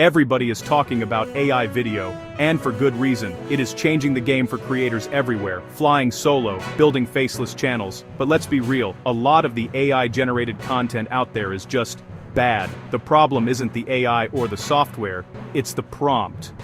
Everybody is talking about AI video, and for good reason. It is changing the game for creators everywhere, flying solo, building faceless channels. But let's be real, a lot of the AI-generated content out there is just bad. The problem isn't the AI or the software, it's the prompt.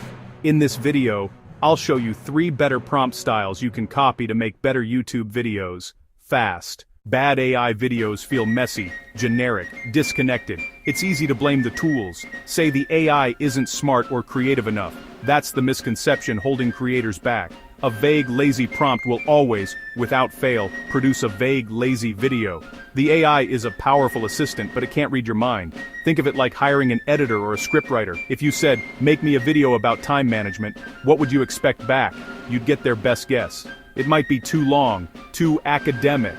In this video, I'll show you 3 better prompt styles you can copy to make better YouTube videos, fast. Bad AI videos feel messy, generic, disconnected. It's easy to blame the tools, say the AI isn't smart or creative enough. That's the misconception holding creators back. A vague, lazy prompt will always, without fail, produce a vague, lazy video. The AI is a powerful assistant, but it can't read your mind. Think of it like hiring an editor or a scriptwriter. If you said, "Make me a video about time management," what would you expect back? You'd get their best guess. It might be too long, too academic,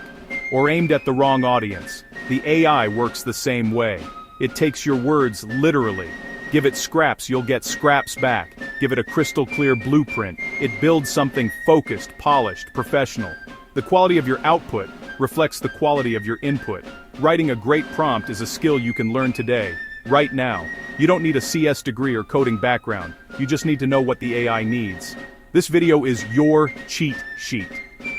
or aimed at the wrong audience. The AI works the same way. It takes your words literally. Give it scraps, you'll get scraps back. Give it a crystal clear blueprint. It builds something focused, polished, professional. The quality of your output reflects the quality of your input. Writing a great prompt is a skill you can learn today, right now. You don't need a CS degree or coding background. You just need to know what the AI needs. This video is your cheat sheet.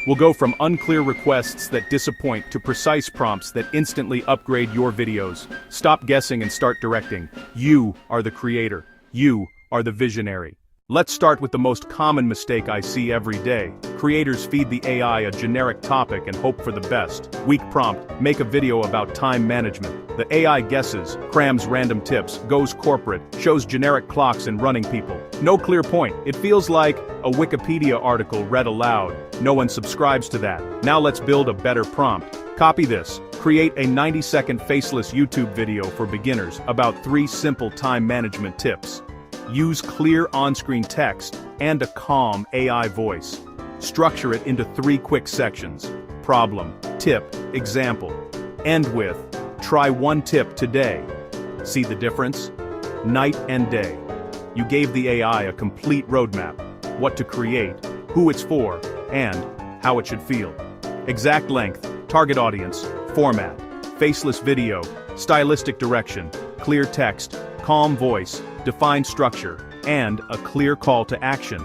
We'll go from unclear requests that disappoint to precise prompts that instantly upgrade your videos. Stop guessing and start directing. You are the creator. You are the visionary. Let's start with the most common mistake I see every day. Creators feed the AI a generic topic and hope for the best. Weak prompt, make a video about time management. The AI guesses, crams random tips, goes corporate, shows generic clocks and running people. No clear point. It feels like a Wikipedia article read aloud. No one subscribes to that. Now let's build a better prompt. Copy this. Create a 90-second faceless YouTube video for beginners about 3 simple time management tips. Use clear on-screen text and a calm AI voice. Structure it into 3 quick sections. Problem, tip, example. End with, try 1 tip today. See the difference? Night and day. You gave the AI a complete roadmap. What to create, who it's for, and how it should feel. Exact length, target audience, format, faceless video, stylistic direction, clear text, calm voice, defined structure, and a clear call to action.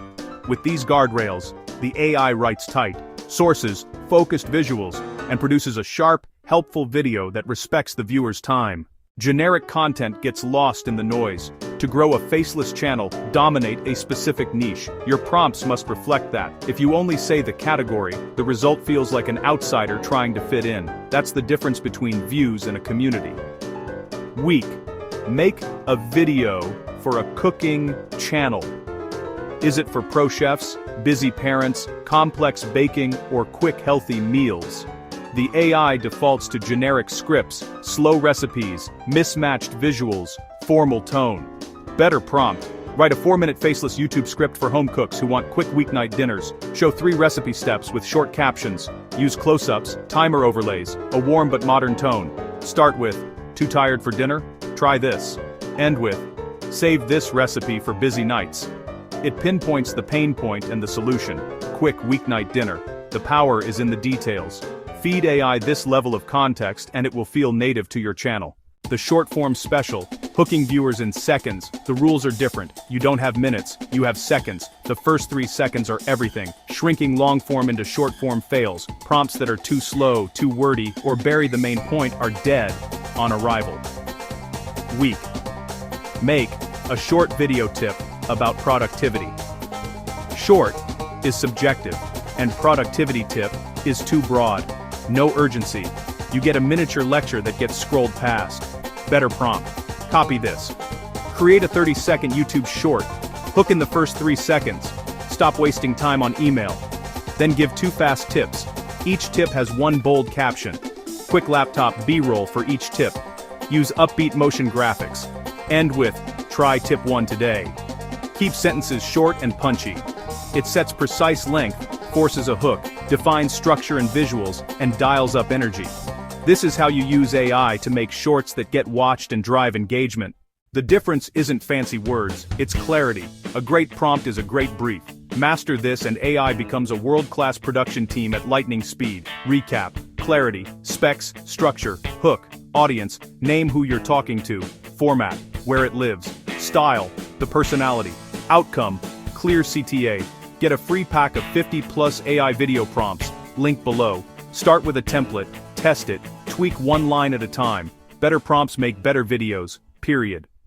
With these guardrails, the AI writes tight, sources, focused visuals, and produces a sharp, helpful video that respects the viewer's time. Generic content gets lost in the noise. To grow a faceless channel, dominate a specific niche. Your prompts must reflect that. If you only say the category, the result feels like an outsider trying to fit in. That's the difference between views and a community. Weak. Make a video for a cooking channel. Is it for pro chefs, busy parents, complex baking, or quick healthy meals? The AI defaults to generic scripts, slow recipes, mismatched visuals, formal tone. Better prompt. Write a 4-minute faceless YouTube script for home cooks who want quick weeknight dinners. Show 3 recipe steps with short captions. Use close-ups, timer overlays, a warm but modern tone. Start with, "Too tired for dinner? Try this." End with, "Save this recipe for busy nights." It pinpoints the pain point and the solution. Quick weeknight dinner. The power is in the details. Feed AI this level of context and it will feel native to your channel. The short-form special, hooking viewers in seconds. The rules are different. You don't have minutes, you have seconds. The first 3 seconds are everything. Shrinking long-form into short-form fails. Prompts that are too slow, too wordy, or bury the main point are dead on arrival. Weak. Make a short video tip about productivity. Short is subjective, and productivity tip is too broad. No urgency. You get a miniature lecture that gets scrolled past. Better prompt. Copy this. Create a 30-second YouTube short. Hook in the first 3 seconds. Stop wasting time on email. Then give 2 fast tips. Each tip has 1 bold caption. Quick laptop B-roll for each tip. Use upbeat motion graphics. End with, "Try tip 1 today." Keep sentences short and punchy. It sets precise length, forces a hook, defines structure and visuals, and dials up energy. This is how you use AI to make shorts that get watched and drive engagement. The difference isn't fancy words, it's clarity. A great prompt is a great brief. Master this and AI becomes a world-class production team at lightning speed. Recap, clarity, specs, structure, hook, audience, name who you're talking to, format, where it lives, Style, the personality. Outcome, clear CTA. Get a free pack of 50+ AI video prompts, link below. Start with a template, test it, tweak one line at a time. Better prompts make better videos, period.